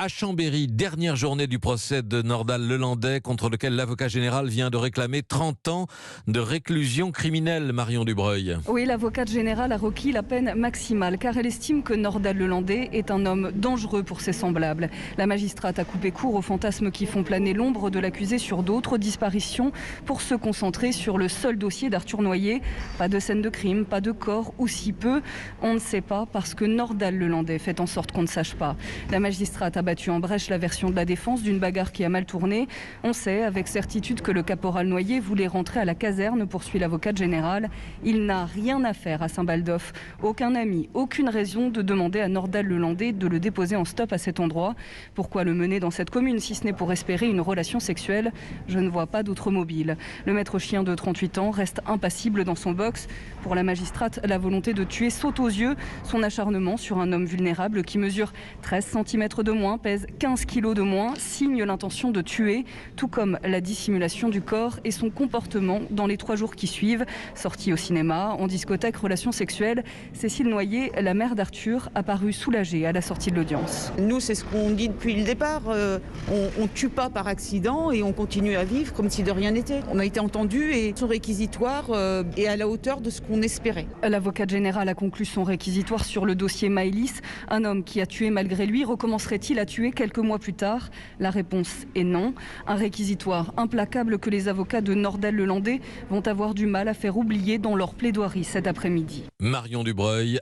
À Chambéry, dernière journée du procès de Nordal-Lelandais contre lequel l'avocat général vient de réclamer 30 ans de réclusion criminelle, Marion Dubreuil. Oui, l'avocate générale a requis la peine maximale car elle estime que Nordal-Lelandais est un homme dangereux pour ses semblables. La magistrate a coupé court aux fantasmes qui font planer l'ombre de l'accusé sur d'autres disparitions pour se concentrer sur le seul dossier d'Arthur Noyer. Pas de scène de crime, pas de corps ou si peu. On ne sait pas parce que Nordal-Lelandais fait en sorte qu'on ne sache pas. La magistrate a battu en brèche la version de la défense d'une bagarre qui a mal tourné. On sait avec certitude que le caporal Noyer voulait rentrer à la caserne, poursuit l'avocate générale. Il n'a rien à faire à Saint-Baldoff. Aucun ami, aucune raison de demander à Nordal-Lelandais de le déposer en stop à cet endroit. Pourquoi le mener dans cette commune si ce n'est pour espérer une relation sexuelle? Je ne vois pas d'autre mobile. Le maître chien de 38 ans reste impassible dans son box. Pour la magistrate, la volonté de tuer saute aux yeux. Son acharnement sur un homme vulnérable qui mesure 13 cm de moins, pèse 15 kg de moins, signe l'intention de tuer, tout comme la dissimulation du corps et son comportement dans les 3 jours qui suivent. Sortie au cinéma, en discothèque, relations sexuelles, Cécile Noyer, la mère d'Arthur, a paru soulagée à la sortie de l'audience. Nous, c'est ce qu'on dit depuis le départ. On ne tue pas par accident et on continue à vivre comme si de rien n'était. On a été entendu et son réquisitoire est à la hauteur de ce qu'on espérait. L'avocate générale a conclu son réquisitoire sur le dossier Maëlys. Un homme qui a tué malgré lui recommencerait-il à tuer quelques mois plus tard? La réponse est non. Un réquisitoire implacable que les avocats de Nordal-Lelandais vont avoir du mal à faire oublier dans leur plaidoirie cet après-midi. Marion Dubreuil